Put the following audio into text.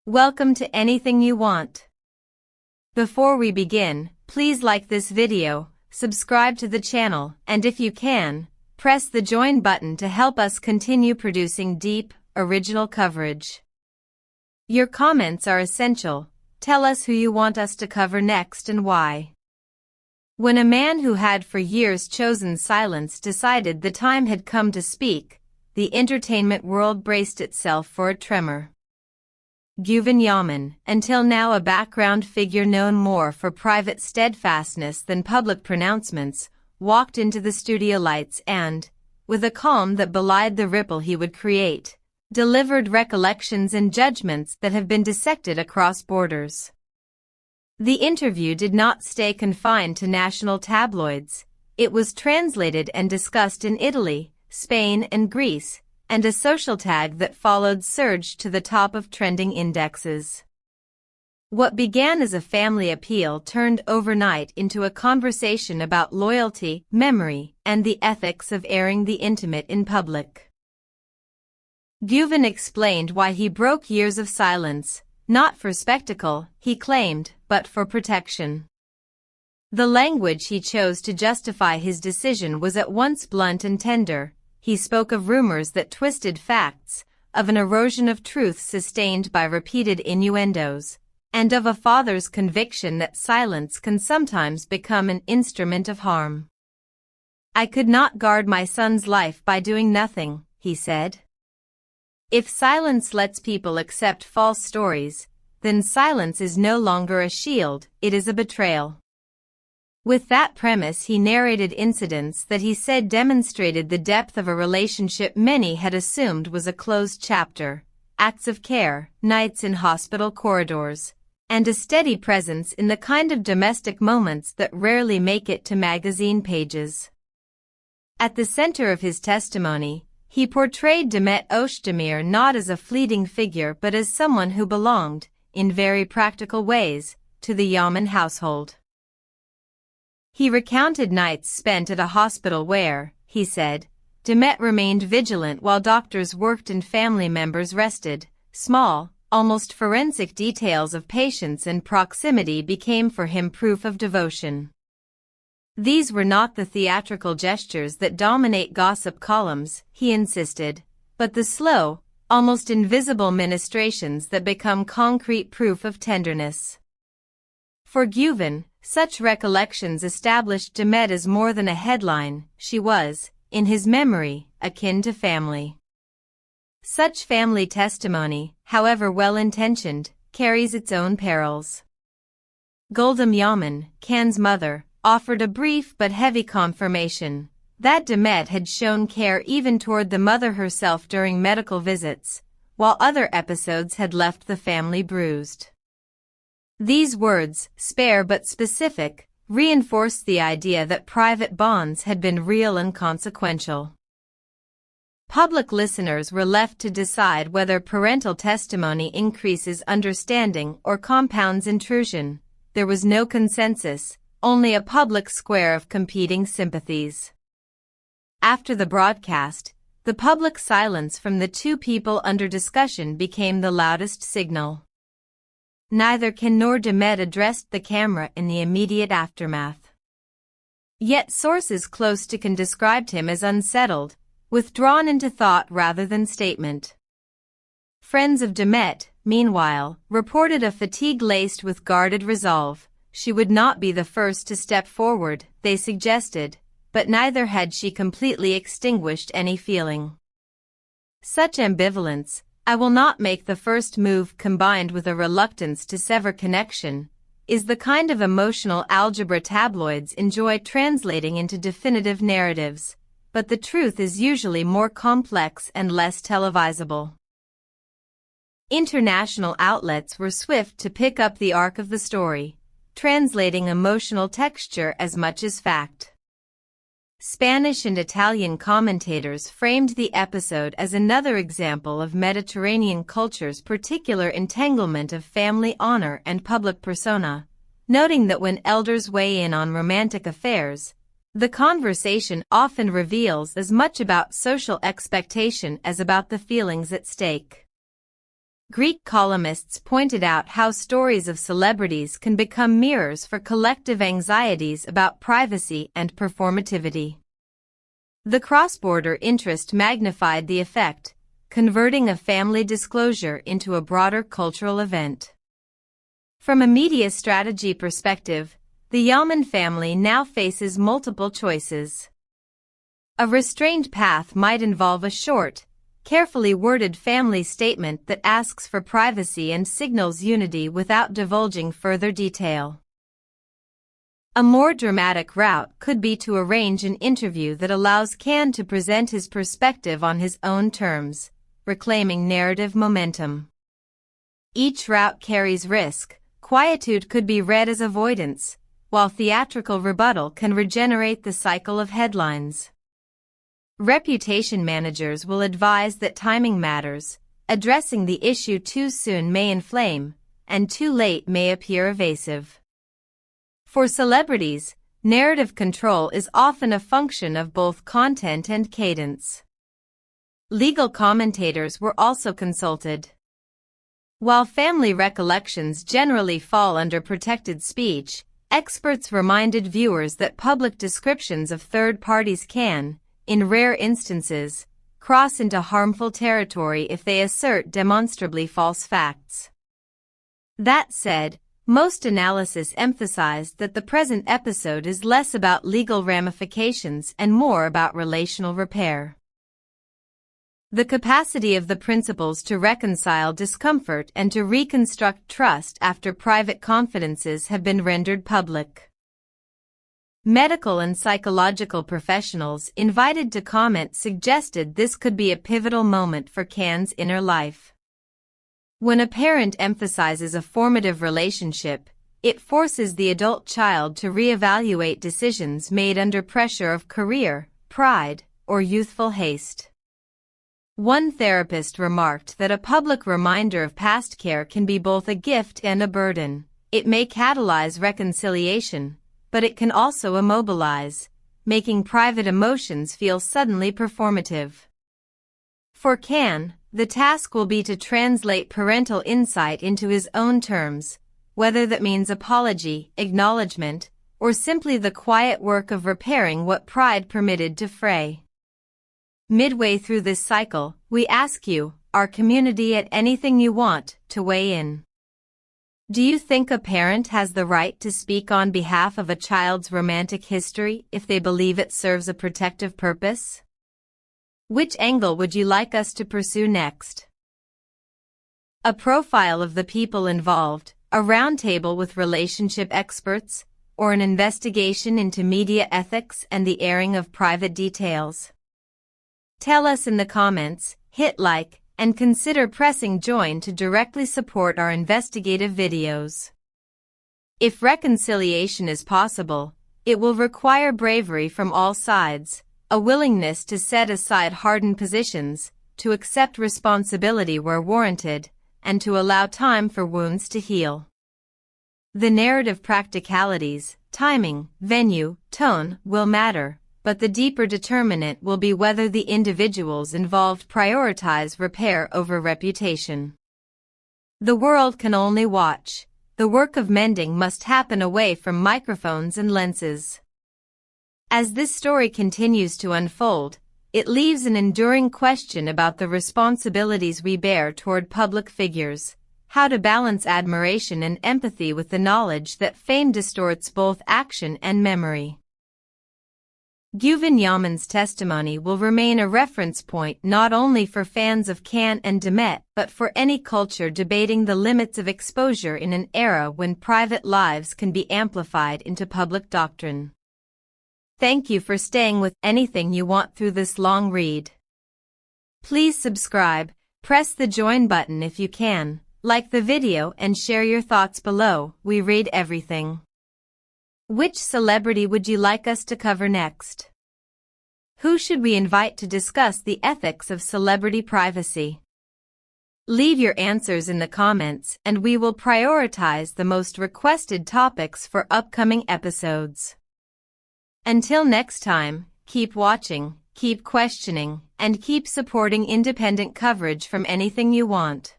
Welcome to Anything You Want. Before we begin, please like this video, subscribe to the channel, and if you can, press the join button to help us continue producing deep, original coverage. Your comments are essential. Tell us who you want us to cover next and why. When a man who had for years chosen silence decided the time had come to speak, the entertainment world braced itself for a tremor. Yaman, until now a background figure known more for private steadfastness than public pronouncements, walked into the studio lights and, with a calm that belied the ripple he would create, delivered recollections and judgments that have been dissected across borders. The interview did not stay confined to national tabloids. It was translated and discussed in Italy, Spain and Greece, and a social tag that followed surged to the top of trending indexes. What began as a family appeal turned overnight into a conversation about loyalty, memory, and the ethics of airing the intimate in public. Yaman explained why he broke years of silence, not for spectacle, he claimed, but for protection. The language he chose to justify his decision was at once blunt and tender. He spoke of rumors that twisted facts, of an erosion of truth sustained by repeated innuendos, and of a father's conviction that silence can sometimes become an instrument of harm. "I could not guard my son's life by doing nothing," he said. If silence lets people accept false stories, then silence is no longer a shield, it is a betrayal. With that premise he narrated incidents that he said demonstrated the depth of a relationship many had assumed was a closed chapter, acts of care, nights in hospital corridors, and a steady presence in the kind of domestic moments that rarely make it to magazine pages. At the center of his testimony, he portrayed Demet Özdemir not as a fleeting figure but as someone who belonged, in very practical ways, to the Yaman household. He recounted nights spent at a hospital where, he said, Demet remained vigilant while doctors worked and family members rested. Small, almost forensic details of patience and proximity became for him proof of devotion. These were not the theatrical gestures that dominate gossip columns, he insisted, but the slow, almost invisible ministrations that become concrete proof of tenderness. For Yaman, such recollections established Demet as more than a headline. She was, in his memory, akin to family. Such family testimony, however well-intentioned, carries its own perils. Yaman, Can's mother, offered a brief but heavy confirmation that Demet had shown care even toward the mother herself during medical visits, while other episodes had left the family bruised. These words, spare but specific, reinforced the idea that private bonds had been real and consequential. Public listeners were left to decide whether parental testimony increases understanding or compounds intrusion. There was no consensus, only a public square of competing sympathies. After the broadcast, the public silence from the two people under discussion became the loudest signal. Neither Can nor Demet addressed the camera in the immediate aftermath. Yet sources close to Can described him as unsettled, withdrawn into thought rather than statement. Friends of Demet, meanwhile, reported a fatigue laced with guarded resolve. She would not be the first to step forward, they suggested, but neither had she completely extinguished any feeling. Such ambivalence, "I will not make the first move," combined with a reluctance to sever connection, is the kind of emotional algebra tabloids enjoy translating into definitive narratives, but the truth is usually more complex and less televisable. International outlets were swift to pick up the arc of the story, translating emotional texture as much as fact. Spanish and Italian commentators framed the episode as another example of Mediterranean culture's particular entanglement of family honor and public persona, noting that when elders weigh in on romantic affairs, the conversation often reveals as much about social expectation as about the feelings at stake. Greek columnists pointed out how stories of celebrities can become mirrors for collective anxieties about privacy and performativity. The cross-border interest magnified the effect, converting a family disclosure into a broader cultural event. From a media strategy perspective, the Yaman family now faces multiple choices. A restrained path might involve a short, carefully worded family statement that asks for privacy and signals unity without divulging further detail. A more dramatic route could be to arrange an interview that allows Khan to present his perspective on his own terms, reclaiming narrative momentum. Each route carries risk. Quietude could be read as avoidance, while theatrical rebuttal can regenerate the cycle of headlines. Reputation managers will advise that timing matters. Addressing the issue too soon may inflame, and too late may appear evasive. For celebrities, narrative control is often a function of both content and cadence. Legal commentators were also consulted. While family recollections generally fall under protected speech, experts reminded viewers that public descriptions of third parties can, in rare instances, cross into harmful territory if they assert demonstrably false facts. That said, most analysis emphasized that the present episode is less about legal ramifications and more about relational repair. The capacity of the principals to reconcile discomfort and to reconstruct trust after private confidences have been rendered public. Medical and psychological professionals invited to comment suggested this could be a pivotal moment for Khan's inner life. When a parent emphasizes a formative relationship, it forces the adult child to reevaluate decisions made under pressure of career, pride, or youthful haste. One therapist remarked that a public reminder of past care can be both a gift and a burden. It may catalyze reconciliation, but it can also immobilize, making private emotions feel suddenly performative. For Khan, the task will be to translate parental insight into his own terms, whether that means apology, acknowledgement, or simply the quiet work of repairing what pride permitted to fray. Midway through this cycle, we ask you, our community, at anything you want, to weigh in. Do you think a parent has the right to speak on behalf of a child's romantic history if they believe it serves a protective purpose? Which angle would you like us to pursue next? A profile of the people involved, a roundtable with relationship experts, or an investigation into media ethics and the airing of private details? Tell us in the comments, hit like, and consider pressing join to directly support our investigative videos. If reconciliation is possible, it will require bravery from all sides, a willingness to set aside hardened positions, to accept responsibility where warranted, and to allow time for wounds to heal. The narrative practicalities, timing, venue, tone, will matter, but the deeper determinant will be whether the individuals involved prioritize repair over reputation. The world can only watch. The work of mending must happen away from microphones and lenses. As this story continues to unfold, it leaves an enduring question about the responsibilities we bear toward public figures, how to balance admiration and empathy with the knowledge that fame distorts both action and memory. Yaman's testimony will remain a reference point not only for fans of Khan and Demet but for any culture debating the limits of exposure in an era when private lives can be amplified into public doctrine. Thank you for staying with anything you want through this long read. Please subscribe, press the join button if you can, like the video and share your thoughts below. We read everything. Which celebrity would you like us to cover next? Who should we invite to discuss the ethics of celebrity privacy? Leave your answers in the comments and we will prioritize the most requested topics for upcoming episodes. Until next time, keep watching, keep questioning, and keep supporting independent coverage from anything you want.